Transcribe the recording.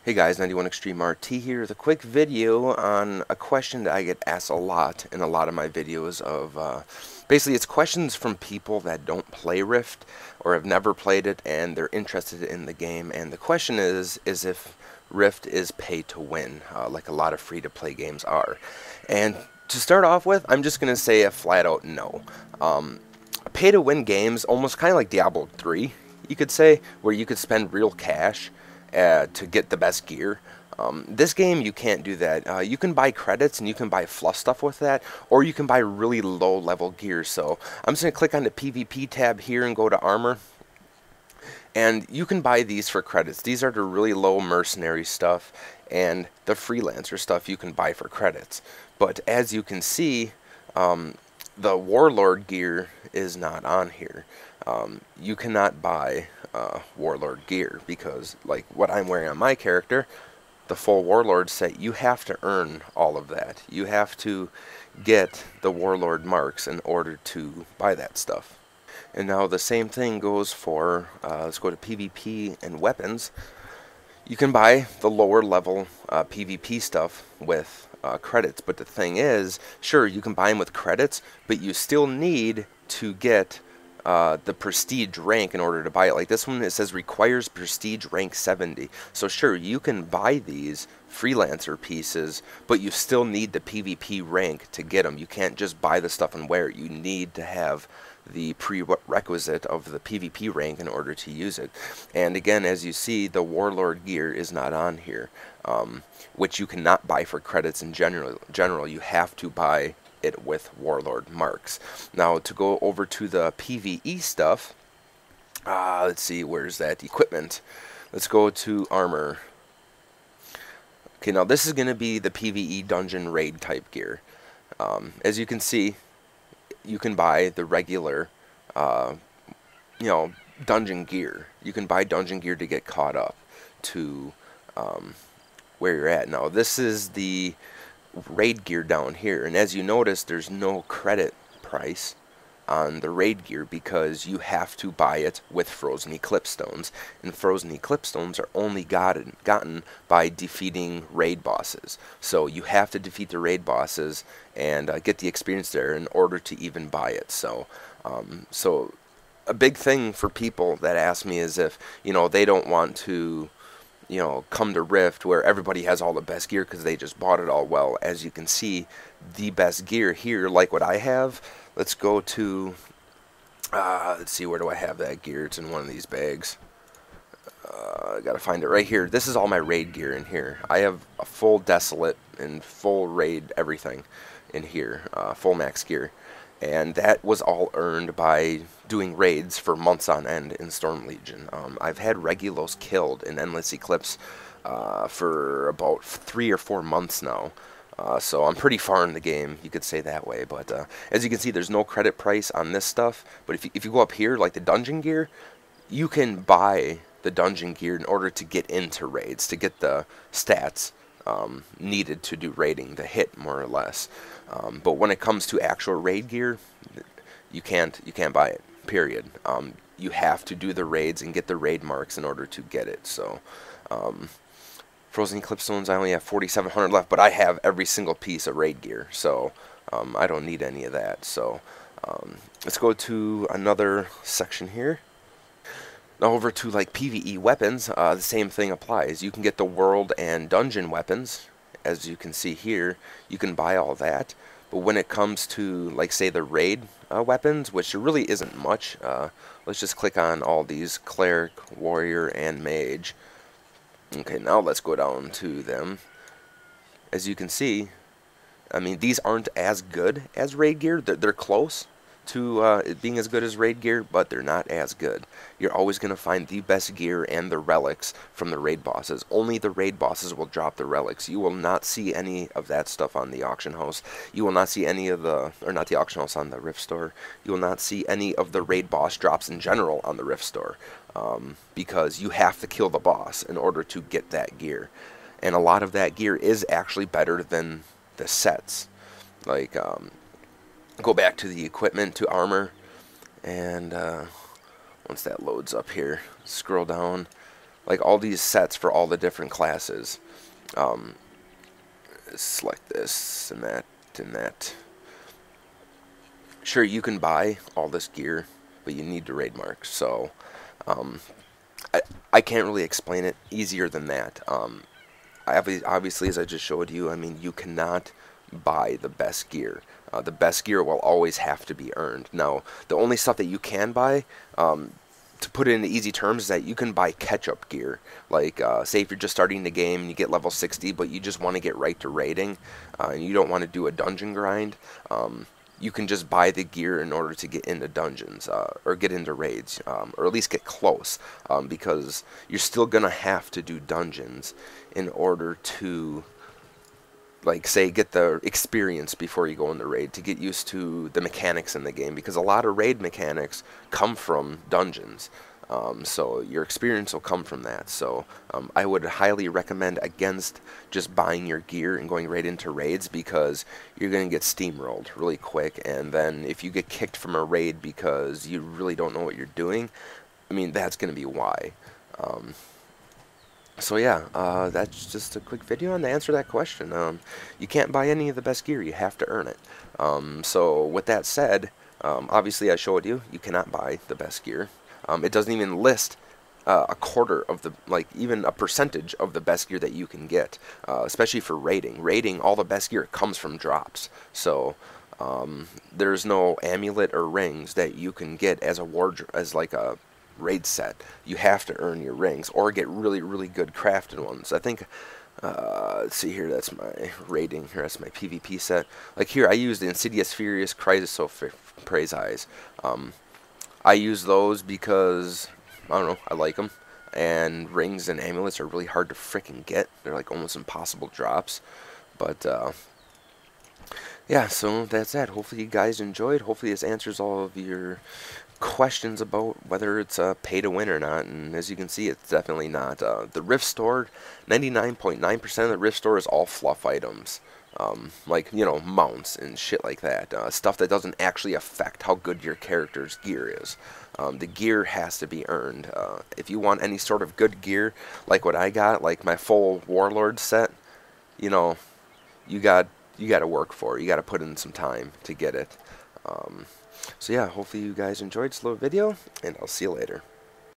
Hey guys, 91 Extreme RT here with a quick video on a question that I get asked a lot in a lot of my videos of basically it's questions from people that don't play Rift or have never played it and they're interested in the game, and the question is if Rift is pay to win like a lot of free to play games are. And to start off with, I'm just going to say a flat out no. Pay to win games, almost kind of like Diablo 3 you could say, where you could spend real cash to get the best gear. This game you can't do that. You can buy credits and you can buy fluff stuff with that, or you can buy really low level gear. So I'm just going to click on the PvP tab here and go to armor, and you can buy these for credits. These are the really low mercenary stuff, and the freelancer stuff you can buy for credits. But as you can see, the warlord gear is not on here. You cannot buy warlord gear because, like what I'm wearing on my character, the full warlord set, you have to earn all of that. You have to get the warlord marks in order to buy that stuff. And now the same thing goes for, let's go to PvP and weapons. You can buy the lower level PvP stuff with credits, but the thing is, sure, you can buy them with credits, but you still need to get the prestige rank in order to buy it. Like this one, it says requires prestige rank 70. So sure, you can buy these freelancer pieces, but you still need the PvP rank to get them. You can't just buy the stuff and wear it. You need to have the prerequisite of the PvP rank in order to use it. And again, as you see, the warlord gear is not on here, which you cannot buy for credits in general. You have to buy it with warlord marks. Now to go over to the PvE stuff, let's see, where's that equipment? Let's go to armor. Okay, now this is going to be the PvE dungeon raid type gear. As you can see, you can buy the regular dungeon gear. You can buy dungeon gear to get caught up to where you're at. Now this is the raid gear down here, and as you notice, there's no credit price on the raid gear because you have to buy it with frozen eclipse stones, and frozen eclipse stones are only gotten by defeating raid bosses. So you have to defeat the raid bosses and get the experience there in order to even buy it. So so a big thing for people that ask me is if they don't want to come to Rift where everybody has all the best gear because they just bought it all. Well, as you can see, the best gear here, like what I have, let's go to, let's see, where do I have that gear? It's in one of these bags. I gotta find it right here. This is all my raid gear in here. I have a full desolate and full raid everything in here, full max gear. And that was all earned by doing raids for months on end in Storm Legion. I've had Regulos killed in Endless Eclipse for about 3 or 4 months now. So I'm pretty far in the game, you could say that way. But as you can see, there's no credit price on this stuff. But if you go up here, like the dungeon gear, you can buy the dungeon gear in order to get into raids, to get the stats needed to do raiding, the hit more or less. But when it comes to actual raid gear, you can't buy it. Period. You have to do the raids and get the raid marks in order to get it. So frozen eclipse stones, I only have 4,700 left, but I have every single piece of raid gear, so I don't need any of that. So let's go to another section here. Now over to like PvE weapons, the same thing applies. You can get the world and dungeon weapons. As you can see here, you can buy all that. But when it comes to, like, say, the raid weapons, which there really isn't much, let's just click on all these: cleric, warrior, and mage. Okay, now let's go down to them. As you can see, I mean, these aren't as good as raid gear. They're close to it being as good as raid gear, but they're not as good. You're always going to find the best gear and the relics from the raid bosses. Only the raid bosses will drop the relics. You will not see any of that stuff on the auction house. You will not see any of the, or not the auction house, on the Rift store. You will not see any of the raid boss drops in general on the Rift store, because you have to kill the boss in order to get that gear. And a lot of that gear is actually better than the sets. Like, go back to the equipment, to armor, and once that loads up here, scroll down. like all these sets for all the different classes. Select this and that and that. Sure, you can buy all this gear, but you need to raid mark. So I can't really explain it easier than that. Obviously, as I just showed you, I mean, you cannot buy the best gear. The best gear will always have to be earned. Now, the only stuff that you can buy, to put it into easy terms, is that you can buy catch-up gear. Like, say if you're just starting the game and you get level 60, but you just want to get right to raiding, and you don't want to do a dungeon grind, you can just buy the gear in order to get into dungeons, or get into raids, or at least get close, because you're still going to have to do dungeons in order to, like, say, get the experience before you go in the raid, to get used to the mechanics in the game, because a lot of raid mechanics come from dungeons. So your experience will come from that. So I would highly recommend against just buying your gear and going right into raids, because you're going to get steamrolled really quick, and then if you get kicked from a raid because you really don't know what you're doing, I mean, that's going to be why. So yeah, that's just a quick video on to answer that question. You can't buy any of the best gear, you have to earn it. So with that said, obviously I showed you, you cannot buy the best gear. It doesn't even list a quarter of the, like, even a percentage of the best gear that you can get, especially for raiding. Raiding, all the best gear comes from drops. So there's no amulet or rings that you can get as a wardrobe, as like a raid set. You have to earn your rings or get really, really good crafted ones. I think, let's see here, that's my raiding, here, that's my PvP set. Like here, I use the Insidious Furious Chrysoprase Praise Eyes. I use those because, I don't know, I like them. And rings and amulets are really hard to frickin' get. They're like almost impossible drops. But, yeah, so that's that. Hopefully you guys enjoyed. Hopefully this answers all of your questions about whether it's pay to win or not. And as you can see, it's definitely not. The Rift Store, 99.9% of the Rift Store is all fluff items. Like, you know, mounts and shit like that. Stuff that doesn't actually affect how good your character's gear is. The gear has to be earned. If you want any sort of good gear, like what I got, like my full Warlord set, you know, you got to work for it. You got to put in some time to get it. So yeah, hopefully you guys enjoyed this little video, and I'll see you later.